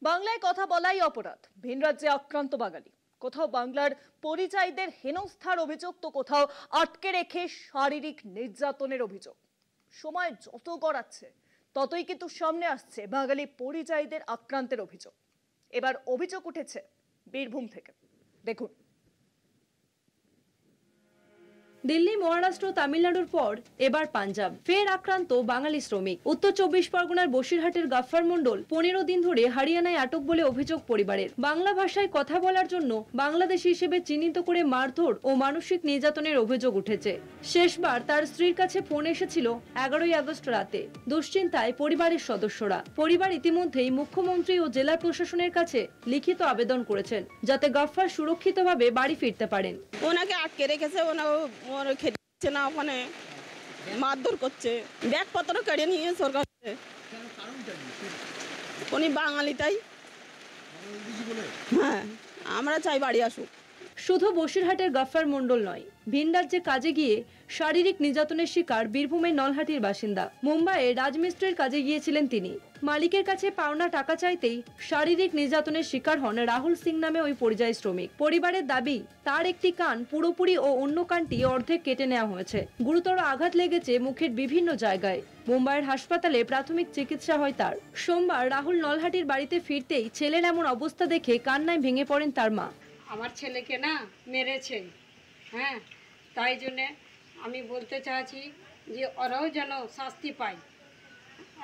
বাংলায় কথা বলাই অপরাধ, ভিন রাজ্যে আক্রান্ত বাঙালি। কোথাও বাংলার পরিযায়ীদের হেনস্থার অভিযোগ, তো কোথাও আটকে রেখে শারীরিক নির্যাতনের অভিযোগ। সময় যত গড়াচ্ছে ততই কিন্তু সামনে আসছে বাঙালি পরিযায়ীদের আক্রান্তের অভিযোগ। এবার অভিযোগ উঠেছে বীরভূম থেকে, দেখুন। দিল্লি, মহারাষ্ট্র, তামিলনাড়ুর পর এবার পাঞ্জাব, ফের আক্রান্ত বাঙালি শ্রমিক। উত্তর 24 পরগনার বসিরহাটের গাফফার মণ্ডল 15 দিন ধরে হরিয়ানায় আটক বলে অভিযোগ পরিবারের। বাংলা ভাষায় কথা বলার জন্য বাংলাদেশি হিসেবে চিহ্নিত করে মারধর ও মানসিক নির্যাতনের অভিযোগ উঠেছে। শেষবার তার স্ত্রীর কাছে ফোন এসেছিল 11ই আগস্ট রাতে। দুশ্চিন্তায় পরিবারের সদস্যরা। পরিবার ইতিমধ্যেই মুখ্যমন্ত্রী ও জেলা প্রশাসনের কাছে লিখিত আবেদন করেছেন, যাতে গাফফার সুরক্ষিতভাবে বাড়ি ফিরতে পারেন। ওনাকে আটকে রেখেছে, খেতে না, ওখানে মারধর করছে, ব্যাগপত্র কেড়ে নিয়ে সরকার। উনি বাঙালি, তাই হ্যাঁ, আমরা চাই বাড়ি আসুক। শুধু বসিরহাটের গাফফার মণ্ডল নয়, ভিন রাজ্যে কাজে গিয়ে শারীরিক নির্যাতনের শিকার বীরভূমের নলহাটির বাসিন্দা। মুম্বাইয়ে রাজমিস্ত্রির কাজে গিয়েছিলেন তিনি। মালিকের কাছে পাওনা টাকা চাইতেই শারীরিক নির্যাতনের শিকার হন রাহুল সিং নামে ওই পরিযায়ী শ্রমিক। পরিবারের দাবি, তার একটি কান পুরোপুরি ও অন্য কানটি অর্ধেক কেটে নেওয়া হয়েছে। গুরুতর আঘাত লেগেছে মুখের বিভিন্ন জায়গায়। মুম্বাইয়ের হাসপাতালে প্রাথমিক চিকিৎসা হয় তার। সোমবার রাহুল নলহাটির বাড়িতে ফিরতেই ছেলের এমন অবস্থা দেখে কান্নায় ভেঙে পড়েন তার মা। আমার ছেলেকে না মেরেছে, হ্যাঁ, তাই জন্যে আমি বলতে চাচ্ছি যে ওরাও যেন শাস্তি পায়।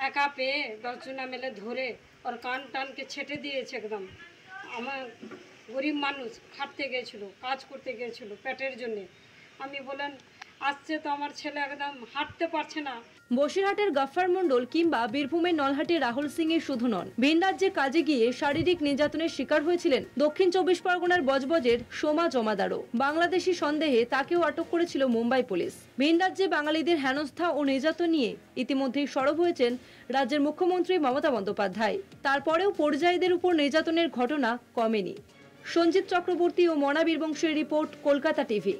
একা পেয়ে 10 জনা মেলে ধরে ওর কান টানকে ছেটে দিয়েছে একদম। আমার গরিব মানুষ, খাটতে গিয়েছিল, কাজ করতে গিয়েছিল পেটের জন্যে। আমি বলেন আসছে তো আমার ছেলে একদম হাঁটতে পারছে না। বসিরহাটের গাফফার মণ্ডল কিংবা বীরভূমের নলহাটির রাহুল সিং এর শুধু নন, ভিন রাজ্যে কাজে গিয়ে শারীরিক নির্যাতনের শিকার হয়েছিলেন দক্ষিণ 24 পরগনার বজবজের সোমা জমাদারও। বাংলাদেশি সন্দেহে তাকেও আটক করেছিল মুম্বাই পুলিশ। ভিন রাজ্যে বাঙালিদের হেনস্থা ও নির্যাতন নিয়ে ইতিমধ্যেই সরব হয়েছেন রাজ্যের মুখ্যমন্ত্রী মমতা বন্দ্যোপাধ্যায়। তারপরেও পরিযায়ীদের উপর নির্যাতনের ঘটনা কমেনি। সঞ্জিত চক্রবর্তী ও মনা বীরবংশের রিপোর্ট, কলকাতা টিভি।